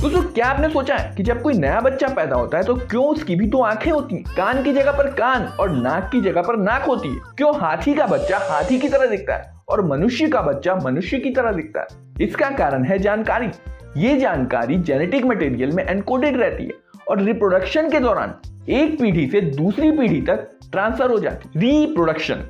दोस्तों क्या आपने सोचा है कि जब कोई नया बच्चा पैदा होता है तो क्यों उसकी भी 2 आंखें होती हैं, कान की जगह पर कान और नाक की जगह पर नाक होती है? क्यों हाथी का बच्चा हाथी की तरह दिखता है और मनुष्य का बच्चा मनुष्य की तरह दिखता है? इसका कारण है जानकारी। ये जानकारी जेनेटिक मटेरियल में एनकोडेड रहती है और रिप्रोडक्शन के दौरान एक पीढ़ी से दूसरी पीढ़ी तक ट्रांसफर हो जाती है। रिप्रोडक्शन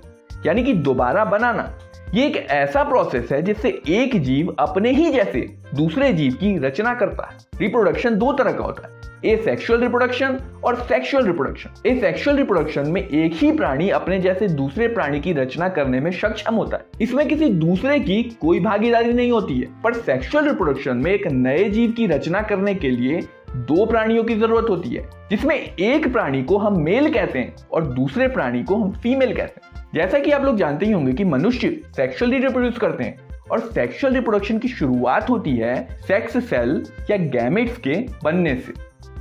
यानी कि दोबारा बनाना, ये एक ऐसा प्रोसेस है जिससे एक जीव अपने ही जैसे दूसरे जीव की रचना करता है। रिप्रोडक्शन 2 तरह का होता है, एसेक्सुअल रिप्रोडक्शन और सेक्सुअल रिप्रोडक्शन। एसेक्सुअल रिप्रोडक्शन में एक ही प्राणी अपने जैसे दूसरे प्राणी की रचना करने में सक्षम होता है, इसमें किसी दूसरे की कोई भागीदारी नहीं होती है। पर सेक्सुअल रिप्रोडक्शन में एक नए जीव की रचना करने के लिए 2 प्राणियों की जरूरत होती है, जिसमें एक प्राणी को हम मेल कहते हैं और दूसरे प्राणी को हम फीमेल कहते हैं। जैसा कि आप लोग जानते ही होंगे कि मनुष्य सेक्सुअली रिप्रोड्यूस करते हैं और सेक्सुअल रिप्रोडक्शन की शुरुआत होती है सेक्स सेल या गैमेट्स के बनने से।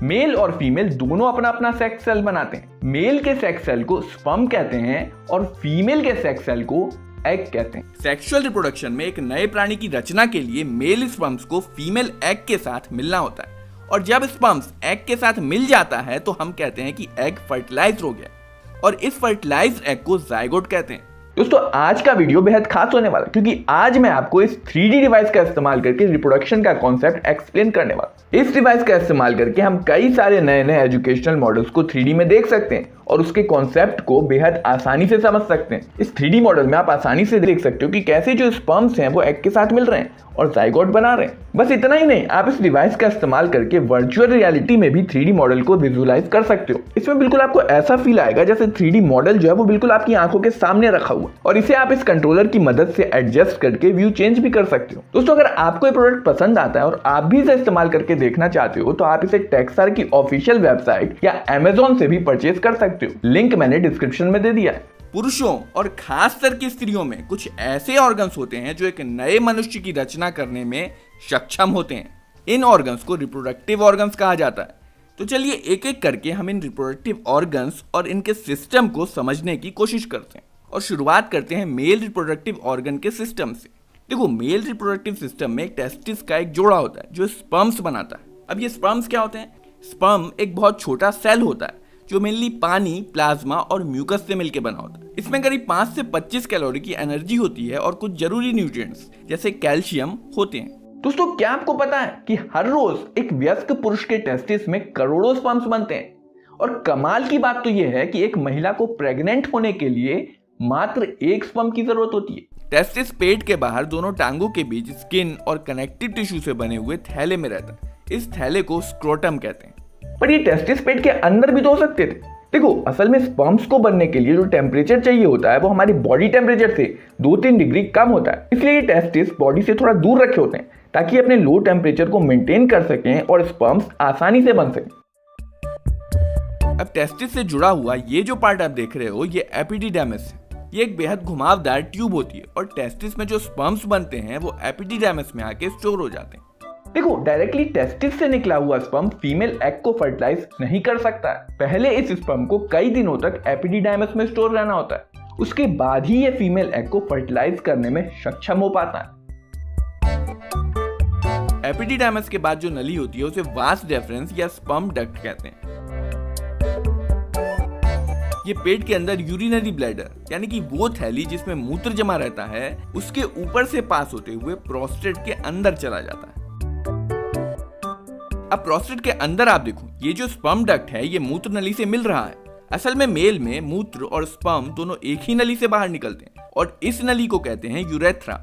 मेल और फीमेल दोनों अपना अपना सेक्स सेल बनाते हैं। मेल के सेक्स सेल को स्पर्म कहते हैं और फीमेल के सेक्स सेल को एग कहते हैं। सेक्सुअल रिप्रोडक्शन में एक नए प्राणी की रचना के लिए मेल स्पर्म्स को फीमेल एग के साथ मिलना होता है और जब स्पर्म्स एग के साथ मिल जाता है तो हम कहते हैं कि एग फर्टिलाइज हो गया और इस फर्टिलाइज्ड एग को जाइगोट कहते हैं। दोस्तों आज का वीडियो बेहद खास होने वाला क्योंकि आज मैं आपको इस 3D डिवाइस का इस्तेमाल करके रिप्रोडक्शन का कॉन्सेप्ट एक्सप्लेन करने वाला। इस डिवाइस का इस्तेमाल करके हम कई सारे नए नए एजुकेशनल मॉडल्स को 3D में देख सकते हैं और उसके कॉन्सेप्ट को बेहद आसानी से समझ सकते हैं। इस 3D मॉडल में आप आसानी से देख सकते हो कि कैसे जो स्पर्म्स हैं वो एग के साथ मिल रहे हैं और जाइगोट बना रहे हैं। बस इतना ही नहीं, आप इस डिवाइस का इस्तेमाल करके वर्चुअल रियलिटी में भी 3D मॉडल को विजुअलाइज कर सकते हो। इसमें बिल्कुल आपको ऐसा फील आएगा जैसे 3D मॉडल जो है वो बिल्कुल आपकी आंखों के सामने रखा हुआ और इसे आप इस कंट्रोलर की मदद से एडजस्ट करके व्यू चेंज भी कर सकते हो। दोस्तों अगर आपको ये प्रोडक्ट पसंद आता है और आप भी इसे इस्तेमाल करके देखना चाहते हो तो आप इसे टेक्सार की ऑफिशियल वेबसाइट या अमेज़न से भी परचेज कर सकते हो। लिंक मैंने डिस्क्रिप्शन में दे दिया है। पुरुषों और खास कर की स्त्रियों में कुछ ऐसे ऑर्गन्स होते हैं जो एक नए मनुष्य की रचना करने में सक्षम होते हैं। इन ऑर्गन्स को रिप्रोडक्टिव ऑर्गन्स कहा जाता है। तो चलिए एक एक करके हम इन रिप्रोडक्टिव ऑर्गन्स और इनके सिस्टम को समझने की कोशिश करते हैं और शुरुआत करते हैं मेल रिप्रोडक्टिव ऑर्गन के सिस्टम से। देखो, मेल रिप्रोडक्टिव सिस्टम में टेस्टिस का एक जोड़ा होता है जो स्पर्म्स बनाता है। अब ये स्पर्म्स क्या होते हैं? स्पर्म एक बहुत छोटा सेल होता है जो मेनली पानी, प्लाज्मा और म्यूकस से मिलकर बना होता है। इसमें करीब 5 से 25 कैलोरी की एनर्जी होती है और कुछ जरूरी न्यूट्रिएंट्स जैसे कैल्शियम होते हैं। दोस्तों क्या आपको पता है कि हर रोज एक वयस्क पुरुष के टेस्टिस में करोड़ों स्पर्म्स बनते हैं और कमाल की बात तो यह है कि एक महिला को प्रेग्नेंट होने के लिए मात्र 1 स्पर्म की जरूरत होती है। टेस्टिस पेट के बाहर दोनों टांगों के बीच स्किन और कनेक्टिव टिश्यू से बने हुए थैले में रहता है। इस थैले को स्क्रोटम कहते हैं। पर ये टेस्टिस पेट के अंदर भी तो हो सकते थे। देखो, असल में स्पर्म्स को बनने के लिए जो टेम्परेचर चाहिए होता है वो हमारी बॉडी टेम्परेचर से 2-3 डिग्री कम होता है। इसलिए ये टेस्टिस बॉडी से थोड़ा दूर रखे होते हैं ताकि अपने लो टेम्परेचर को मेंटेन कर सकें और स्पर्म्स आसानी से बन सकें। अब टेस्टिस से जुड़ा हुआ ये जो पार्ट आप देख रहे हो ये एपिडिडर्मिस है। ये एक बेहद घुमावदार ट्यूब होती है और टेस्टिस में जो स्पर्म्स बनते हैं वो एपिडिडर्मिस में आके स्टोर हो जाते हैं। देखो, डायरेक्टली टेस्टिस से निकला हुआ स्पर्म फीमेल एग को फर्टिलाइज नहीं कर सकता है। पहले इस स्पर्म को कई दिनों तक एपिडिडर्मिस में स्टोर रहना होता है, उसके बाद ही ये फीमेल एग को फर्टिलाइज करने में सक्षम हो पाता है। एपिडिडर्मिस के बाद जो नली होती है उसे वास डेफरेंस या स्पर्म डक्ट कहते हैं। ये पेट के अंदर यूरिनरी ब्लैडर यानी कि वो थैली जिसमें मूत्र जमा रहता है उसके ऊपर से पास होते हुए प्रोस्टेट के अंदर चला जाता है। अब प्रोस्टेट के अंदर आप देखो, ये जो स्पर्म डक्ट है ये मूत्र नली से मिल रहा है। असल में मेल में मूत्र और स्पर्म दोनों एक ही नली से बाहर निकलते हैं और इस नली को कहते हैं यूरेथ्रा।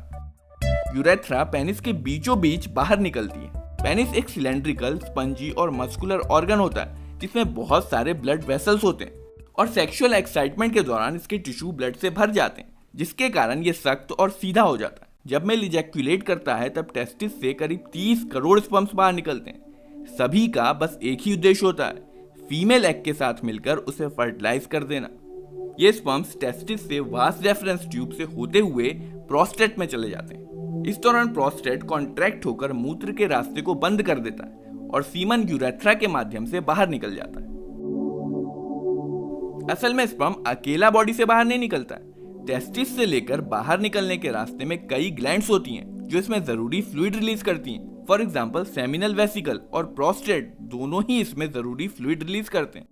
यूरेथ्रा पेनिस के बीचों बीच बाहर निकलती है। पेनिस एक सिलेंड्रिकल, स्पंजी और मस्कुलर ऑर्गन होता है जिसमें बहुत सारे ब्लड वेसल्स होते हैं और सेक्सुअल एक्साइटमेंट के दौरान इसके टिश्यू ब्लड से भर जाते हैं जिसके कारण ये सख्त और सीधा हो जाता है। जब मेल इजैक्यूलेट करता है तब टेस्टिस से करीब 30 करोड़ स्पर्म्स बाहर निकलते हैं। सभी का बस एक ही उद्देश्य होता है, फीमेल एग के साथ मिलकर उसे फर्टिलाइज कर देना। ये स्पर्म्स टेस्टिस से वास डेफरेंस ट्यूब से होते हुए प्रोस्टेट में चले जाते हैं। इस दौरान प्रोस्टेट कॉन्ट्रैक्ट होकर मूत्र के रास्ते को बंद कर देता है और सीमन यूरेथ्रा के माध्यम से बाहर निकल जाता है। असल में स्पर्म अकेला बॉडी से बाहर नहीं निकलता है। टेस्टिस से लेकर बाहर निकलने के रास्ते में कई ग्लैंड्स होती हैं जो इसमें जरूरी फ्लूइड रिलीज करती हैं। फॉर एग्जाम्पल सेमिनल वेसिकल और प्रोस्टेट दोनों ही इसमें जरूरी फ्लूइड रिलीज करते हैं।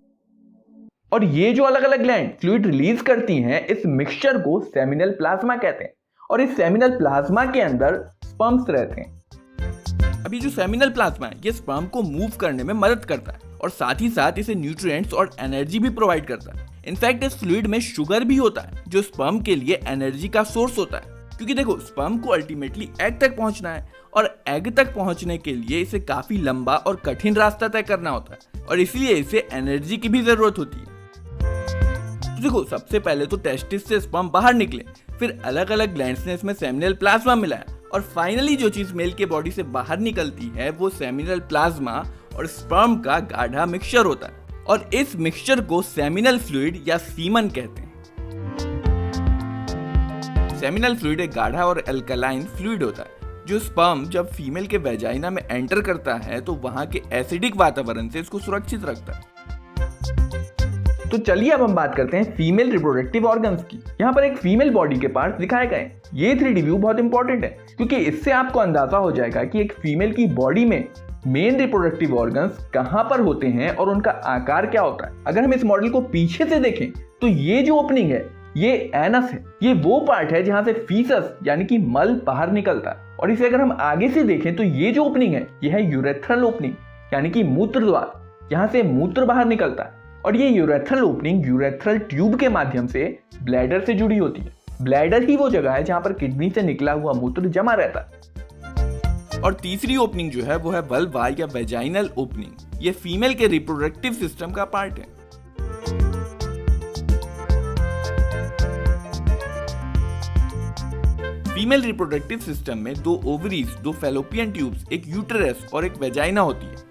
और ये जो अलग अलग ग्लैंड फ्लूइड रिलीज करती हैं, इस मिक्सचर को सेमिनल प्लाज्मा कहते हैं। और इस सेमिनल प्लाज्मा के अंदर स्पर्म्स रहते हैं। अभी जो सेमिनल प्लाज्मा है ये स्पर्म को मूव करने में मदद करता है और साथ ही साथ इसे न्यूट्रिएंट्स और एनर्जी भी प्रोवाइड करता है। इनफैक्ट इस फ्लूइड में शुगर भी होता है जो स्पर्म के लिए एनर्जी का सोर्स होता है, क्योंकि देखो स्पर्म को अल्टीमेटली एग तक पहुंचना है और एग तक पहुंचने के लिए इसे काफी लंबा और कठिन रास्ता तय करना होता है और इसलिए इसे एनर्जी की भी जरूरत होती है। तो देखो सबसे पहले तो टेस्टिस से स्पर्म बाहर निकले, फिर अलग अलग ग्लैंड्स ने इसमें सेमिनल प्लाज्मा मिलाया और फाइनली जो चीज मेल के बॉडी से बाहर निकलती है वो सेमिनल प्लाज्मा और स्पर्म का गाढ़ा मिक्सचर होता है और इस मिक्सचर को सेमिनल फ्लूइड या सीमन कहते हैं। सेमिनल फ्लूइड एक गाढ़ा और अल्कलाइन फ्लूइड होता है जो स्पर्म जब फीमेल के वेजाइना में एंटर करता है तो वहां के एसिडिक वातावरण से इसको सुरक्षित रखता है। तो चलिए अब हम बात करते हैं फीमेल रिप्रोडक्टिव ऑर्गन्स की। यहाँ पर एक फीमेल बॉडी के पार्ट्स दिखाए गए। ये 3D व्यू बहुत इंपॉर्टेंट है क्योंकि इससे आपको अंदाजा हो जाएगा कि एक फीमेल की बॉडी में मेन रिप्रोडक्टिव ऑर्गन्स कहाँ पर होते हैं और उनका आकार क्या होता है। अगर हम इस मॉडल को पीछे से देखें तो ये जो ओपनिंग है ये एनस है। ये वो पार्ट है जहां से फीसस यानी कि मल बाहर निकलता है। और इसे अगर हम आगे से देखें तो ये जो ओपनिंग है ये है यूरेथ्रल ओपनिंग यानी कि मूत्र द्वार। यहाँ से मूत्र बाहर निकलता है और ये यूरेथ्रल ओपनिंग यूरेथ्रल ट्यूब के माध्यम से ब्लैडर से जुड़ी होती है। ब्लैडर ही वो जगह है जहां पर किडनी से निकला हुआ मूत्र जमा रहता है। और तीसरी ओपनिंग जो है वो है वल्वा या वेजाइनल ओपनिंग। ये फीमेल के रिप्रोडक्टिव सिस्टम का पार्ट है। फीमेल रिप्रोडक्टिव सिस्टम में 2 ओवरीज, 2 फैलोपियन ट्यूब्स, एक यूटेरस और एक वेजाइना होती है।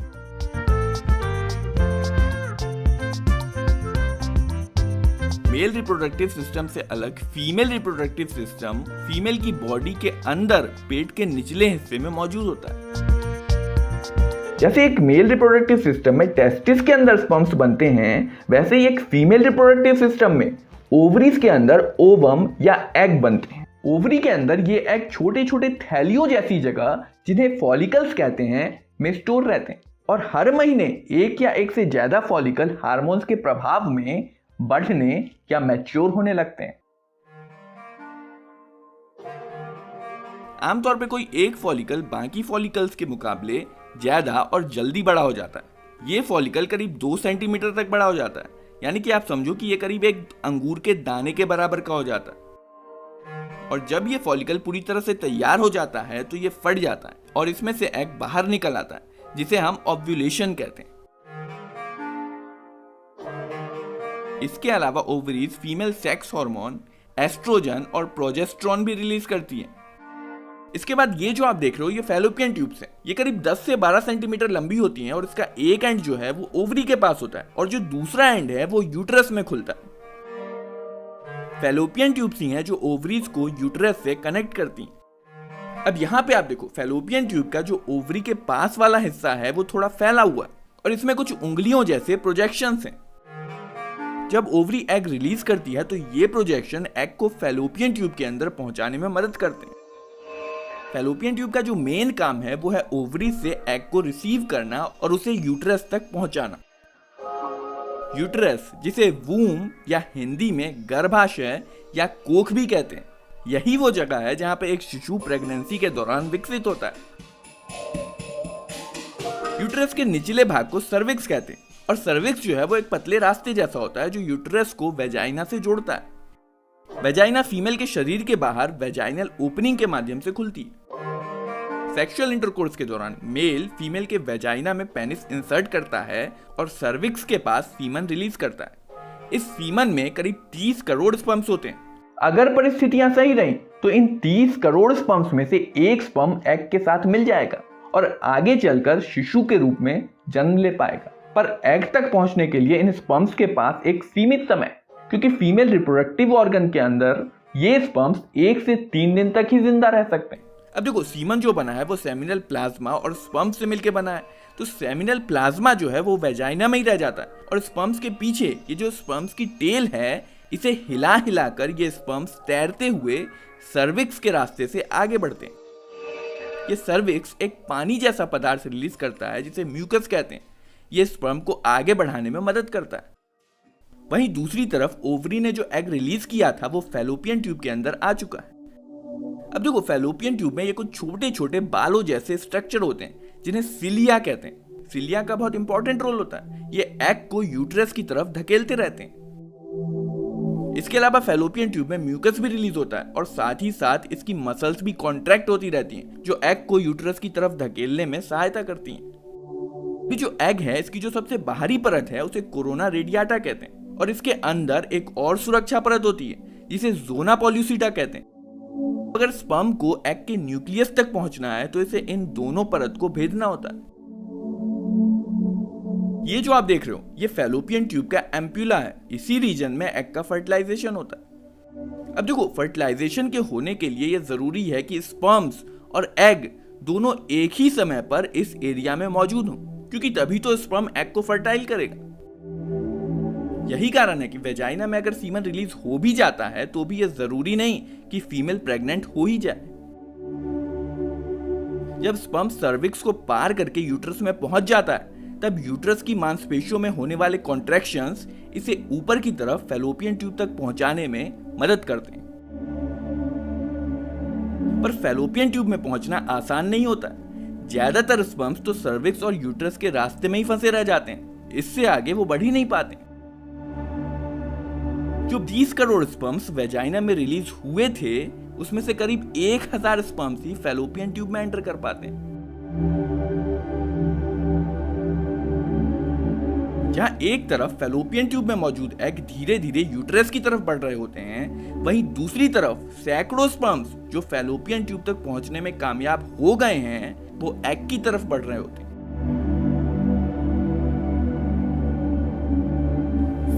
मेल रिप्रोडक्टिव सिस्टम से अलग फीमेल रिप्रोडक्टिव सिस्टम फीमेल की बॉडी के अंदर पेट के निचले हिस्से में मौजूद होता है। जैसे एक मेल रिप्रोडक्टिव सिस्टम में टेस्टिस के अंदर स्पर्म्स बनते हैं, वैसे ही एक फीमेल रिप्रोडक्टिव सिस्टम में ओवरीज के अंदर ओवम या एग बनते हैं। ओवरी के अंदर ये एग छोटे छोटे थैलियों जैसी जगह, जिन्हें फॉलिकल्स कहते हैं, में स्टोर रहते हैं और हर महीने एक या एक से ज्यादा फॉलिकल हार्मोन्स के प्रभाव में बढ़ने या मैच्योर होने लगते हैं। आमतौर पे कोई एक फॉलिकल बाकी फॉलिकल्स के मुकाबले ज्यादा और जल्दी बड़ा हो जाता है। ये फॉलिकल करीब 2 सेंटीमीटर तक बड़ा हो जाता है, यानी कि आप समझो कि ये करीब एक अंगूर के दाने के बराबर का हो जाता है। और जब ये फॉलिकल पूरी तरह से तैयार हो जाता है तो ये फट जाता है और इसमें से एग बाहर निकल आता है, जिसे हम ओव्यूलेशन कहते हैं। इसके अलावा ovaries female sex hormone oestrogen और प्रोजेस्टेरोन भी रिलीज करती है। इसके बाद ये जो आप देख रहे हो ये फैलोपियन ट्यूब्स है। ये करीब 10 से 12 सेंटीमीटर लंबी होती हैं और इसका एक एंड जो है वो ओवरी के पास होता है और जो दूसरा एंड है वो यूटेरस में खुलता है। फैलोपियन ट्यूब्स ही हैं जो ओवरीज को यूटेरस से कनेक्ट करती हैं। अब यहाँ पे आप देखो फैलोपियन ट्यूब का जो ओवरी के पास वाला हिस्सा है वो थोड़ा फैला हुआ है और इसमें कुछ उंगलियों जैसे प्रोजेक्शंस हैं। जब ओवरी एग रिलीज करती है तो ये प्रोजेक्शन एग को फैलोपियन ट्यूब के अंदर पहुंचाने में मदद करते हैं। फैलोपियन ट्यूब का जो मेन काम है वो है ओवरी से एग को रिसीव करना और उसे यूटेरस तक पहुंचाना। यूटेरस, जिसे वूम या हिंदी में गर्भाशय या कोख भी कहते हैं, यही वो जगह है जहां पे एक शिशु प्रेगनेंसी के दौरान विकसित होता है। यूटेरस के निचले भाग को सर्विक्स कहते हैं और सर्विक्स जो है वो एक पतले रास्ते जैसा होता है जो यूटेरस को वेजाइना से जोड़ता है। वेजाइना फीमेल के शरीर के बाहर वेजाइनल ओपनिंग के माध्यम से खुलती है। सेक्सुअल इंटरकोर्स के दौरान मेल फीमेल के वेजाइना में पेनिस इंसर्ट करता है और सर्विक्स के पास सीमन रिलीज करता है। इस सीमन में करीब 30 करोड़ स्पर्म्स होते हैं। अगर परिस्थितियां सही रही तो इन 30 करोड़ स्पर्म्स में से एक स्पर्म एग के साथ मिल जाएगा और आगे चलकर शिशु के रूप में जन्म ले पाएगा। पर एग तक पहुंचने के लिए इन स्पर्म्स के पास एक सीमित समय, क्योंकि फीमेल रिप्रोडक्टिव ऑर्गन के अंदर ये स्पर्म्स 1 से 3 दिन तक ही जिंदा रह सकते हैं। अब देखो सीमन जो बना है वो सेमिनल प्लाज्मा और स्पर्म्स से मिलकर बना है, तो सेमिनल प्लाज्मा जो है वो वेजाइना में ही रह जाता है और स्पर्म्स के पीछे ये जो स्पर्म्स की टेल है इसे हिला हिलाकर ये स्पर्म्स तैरते हुए सर्विक्स के रास्ते से आगे बढ़ते हैं। ये सर्विक्स एक पानी जैसा पदार्थ रिलीज करता है जिसे म्यूकस कहते हैं। ये स्पर्म को आगे बढ़ाने में मदद करता है। वहीं दूसरी तरफ ओवरी ने जो एग रिलीज किया था वो फैलोपियन ट्यूब के अंदर आ चुका है। अब देखो, फैलोपियन ट्यूब में ये कुछ छोटे छोटे बालों जैसे स्ट्रक्चर होते हैं जिन्हें सिलिया कहते हैं। सिलिया का बहुत इंपॉर्टेंट रोल होता है, ये एग को यूट्रस की तरफ धकेलते रहते हैं। इसके अलावा फैलोपियन ट्यूब में म्यूकस भी रिलीज होता है और साथ ही साथ इसकी मसल्स भी कॉन्ट्रैक्ट होती रहती हैं जो एग को यूट्रस की तरफ धकेलने में सहायता करती हैं। ये जो एग है इसकी जो सबसे बाहरी परत है उसे कोरोना रेडियाटा कहते हैं और इसके अंदर एक और सुरक्षा परत होती है जिसे जोना पॉल्यूसिटा कहते हैं। अगर स्पर्म को एग के न्यूक्लियस तक पहुंचना है तो इसे इन दोनों परत को भेदना होता है। ये जो आप देख रहे हो ये फैलोपियन ट्यूब का एम्प्यूला है। इसी रीजन में एग का फर्टिलाइजेशन होता है। अब देखो, फर्टिलाइजेशन के होने के लिए ये जरूरी है कि स्पर्म्स और एग दोनों एक ही समय पर इस एरिया में मौजूद हों, क्योंकि तभी तो स्पर्म एग को फर्टाइल करेगा। यही कारण है कि वेजाइना में अगर सीमन रिलीज हो भी जाता है तो भी यह जरूरी नहीं कि फीमेल प्रेग्नेंट हो ही जाए। जब स्पर्म सर्विक्स को पार करके यूट्रस में पहुंच जाता है तब यूट्रस की मांसपेशियों में होने वाले कॉन्ट्रैक्शंस इसे ऊपर की तरफ फैलोपियन ट्यूब तक पहुंचाने में मदद करते हैं। पर फैलोपियन ट्यूब में पहुंचना आसान नहीं होता। ज्यादातर स्पर्म्स तो सर्विक्स और यूट्रस के रास्ते में ही फंसे रह जाते हैं, इससे आगे वो बढ़ ही नहीं पाते। जो 20 करोड़ स्पर्म्स वेजाइना में रिलीज हुए थे उसमें से करीब 1000 स्पर्म्स ही फैलोपियन ट्यूब में एंटर कर पाते हैं। जहां एक तरफ फैलोपियन ट्यूब में मौजूद एग धीरे धीरे यूट्रस की तरफ बढ़ रहे होते हैं, वहीं दूसरी तरफ सैकड़ों स्पर्म्स जो फैलोपियन ट्यूब तक पहुंचने में कामयाब हो गए हैं वो एग की तरफ बढ़ रहे होते हैं।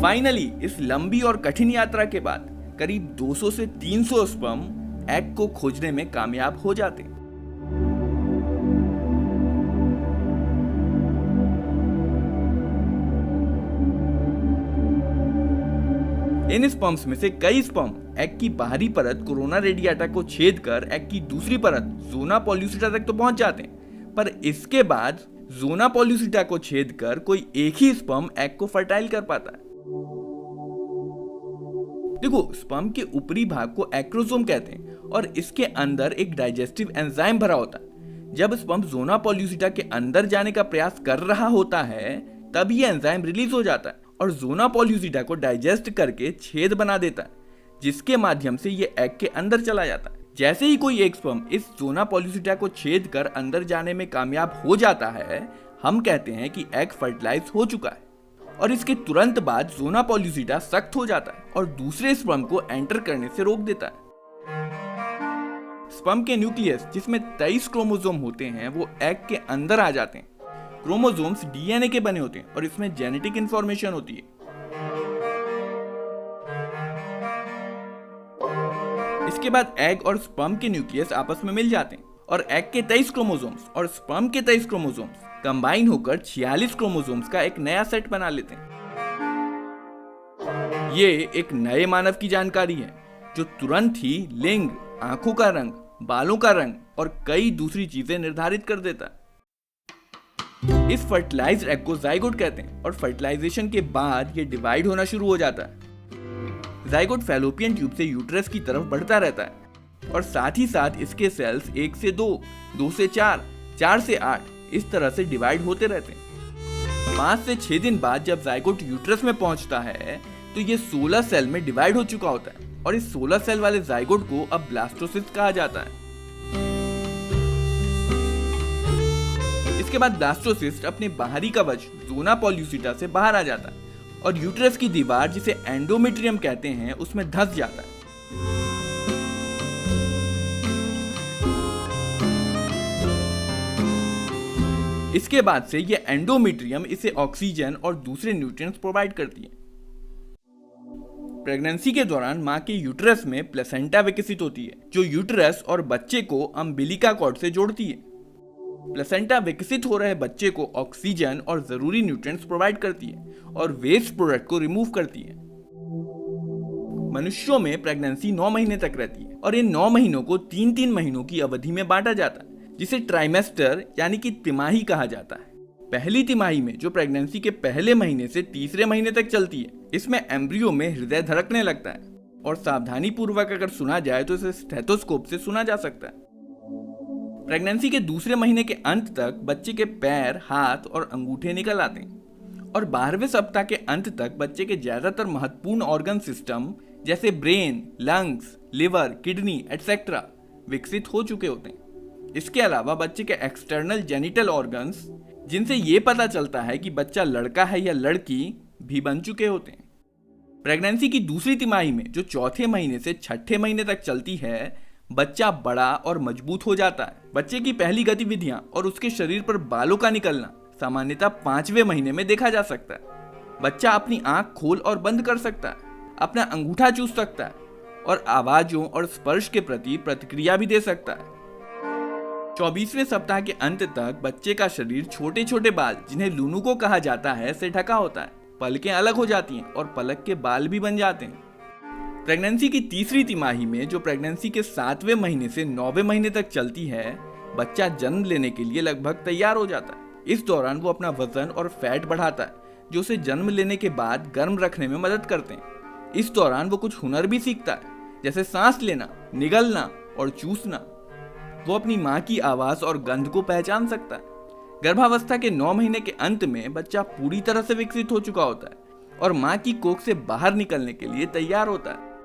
फाइनली इस लंबी और कठिन यात्रा के बाद करीब 200 से 300 स्पर्म एग को खोजने में कामयाब हो जाते हैं। इन स्पर्म्स में से कई स्पर्म एग की बाहरी परत कोरोना रेडियाटा को छेद कर एग की दूसरी परत जोना पॉल्यूसिटा तक तो पहुंच जाते हैं, पर इसके बाद जोना पॉल्यूसिटा को छेद कर कोई एक ही स्पर्म एग को फर्टाइल कर पाता है। देखो, स्पर्म के ऊपरी भाग को एक्रोसोम कहते हैं और इसके अंदर एक डाइजेस्टिव एंजाइम भरा होता है। जब स्पर्म जोना पॉल्यूसिटा के अंदर जाने का प्रयास कर रहा होता है तब ये एंजाइम रिलीज हो जाता है और जोना पॉल्यूसिटा को डाइजेस्ट करके छेद बना देता है, जिसके माध्यम से ये एग के अंदर चला जाता है। जैसे ही कोई एक स्पर्म इस जोना पॉल्यूसिटा को छेद कर अंदर जाने में कामयाब हो जाता है, हम कहते हैं कि एग फर्टिलाइज हो चुका है। और इसके तुरंत बाद जोना पॉल्यूसिटा सख्त हो जाता है और दूसरे स्पर्म को एंटर करने से रोक देता है। स्पर्म के न्यूक्लियस जिसमें 23 क्रोमोसोम होते हैं वो एग के अंदर आ जाते हैं। क्रोमोसोम्स डीएनए के बने होते हैं और इसमें जेनेटिक इंफॉर्मेशन होती है। इसके बाद एग और स्पर्म के न्यूक्लियस आपस में मिल जाते हैं और एग के 23 क्रोमोसोम्स और स्पर्म के 23 क्रोमोसोम्स कंबाइन होकर 46 क्रोमोसोम्स का एक नया सेट बना लेते हैं। ये एक नए मानव की जानकारी है जो तुरंत ही लिंग, आंखों का रंग, बालों का रंग और कई दूसरी चीजें निर्धारित कर देता है। इस फर्टिलाइज्ड एग को जाइगोट कहते हैं और फर्टिलाइजेशन के बाद ये डिवाइड होना शुरू हो जाता है। जाइगोट फैलोपियन ट्यूब से यूट्रस की तरफ बढ़ता रहता है और साथ ही साथ इसके सेल्स 1 से 2, 2 से 4, 4 से 8 इस तरह से डिवाइड होते रहते हैं। 5 से 6 दिन बाद जब जाइगोट यूट्रस में पहुंचता है तो ये 16 सेल में डिवाइड हो चुका होता है और इस 16 सेल वाले जाइगोट को अब ब्लास्टोसिस्ट कहा जाता है। इसके बाद ब्लास्टोसिस्ट अपने बाहरी कवच जोना पॉल्यूसिटा से बाहर आ जाता है और यूट्रस की दीवार जिसे एंडोमेट्रियम कहते हैं उसमें धंस जाता है। इसके बाद से ये एंडोमेट्रियम इसे ऑक्सीजन और दूसरे न्यूट्रिएंट्स प्रोवाइड करती है। प्रेगनेंसी के दौरान मां के यूट्रस में प्लेसेंटा विकसित होती है जो यूट्रस और बच्चे को अम्बिलिका कॉर्ड से जोड़ती है। प्लेसेंटा विकसित हो रहे बच्चे को ऑक्सीजन और जरूरी न्यूट्रिएंट्स प्रोवाइड करती है और वेस्ट प्रोडक्ट को रिमूव करती है। मनुष्यों में प्रेगनेंसी 9 महीने तक रहती है और इन 9 महीनों को 3-3 महीनों की अवधि में बांटा जाता है, जिसे ट्राइमेस्टर यानी कि तिमाही कहा जाता है। पहली तिमाही में, जो प्रेगनेंसी के पहले महीने से तीसरे महीने तक चलती है, इसमें एम्ब्रियो में हृदय धड़कने लगता है और सावधानी पूर्वक अगर सुना जाए तो इसे स्टेथोस्कोप से सुना जा सकता है। प्रेगनेंसी के दूसरे महीने के अंत तक बच्चे के पैर, हाथ और अंगूठे निकल आते हैं और 12वें सप्ताह के अंत तक बच्चे के ज्यादातर महत्वपूर्ण ऑर्गन सिस्टम जैसे brain, lungs, liver, kidney etcetera विकसित हो चुके होते हैं। इसके अलावा बच्चे के एक्सटर्नल जेनिटल ऑर्गन्स, जिनसे ये पता चलता है कि बच्चा लड़का है या लड़की, भी बन चुके होते हैं। प्रेगनेंसी की दूसरी तिमाही में, जो चौथे महीने से छठे महीने तक चलती है, बच्चा बड़ा और मजबूत हो जाता है। बच्चे की पहली गतिविधियां और उसके शरीर पर बालों का निकलना सामान्यतः 5वें महीने में देखा जा सकता है। बच्चा अपनी आंख खोल और बंद कर सकता है, अपना अंगूठा चूस सकता है और आवाजों और स्पर्श के प्रति प्रतिक्रिया भी दे सकता है। 24वें सप्ताह के अंत तक बच्चे का शरीर छोटे छोटे बाल, जिन्हें लूनुको कहा जाता है, से ढका होता है। पलकें अलग हो जाती हैं और पलक के बाल भी बन जाते हैं। प्रेगनेंसी की तीसरी तिमाही में, जो प्रेगनेंसी के 7वें महीने से 9वें महीने तक चलती है, बच्चा जन्म लेने के लिए लगभग तैयार हो जाता है। इस दौरान वो अपना वजन और फैट बढ़ाता है, जो उसे जन्म लेने के बाद गर्म रखने में मदद करते हैं। इस दौरान वो कुछ हुनर भी सीखता है, जैसे सांस लेना, निगलना और चूसना। वो अपनी माँ की आवाज और गंध को पहचान सकता है। गर्भावस्था के 9 महीने के अंत में बच्चा पूरी तरह से विकसित हो चुका होता है और माँ की कोख से बाहर निकलने के लिए तैयार होता है।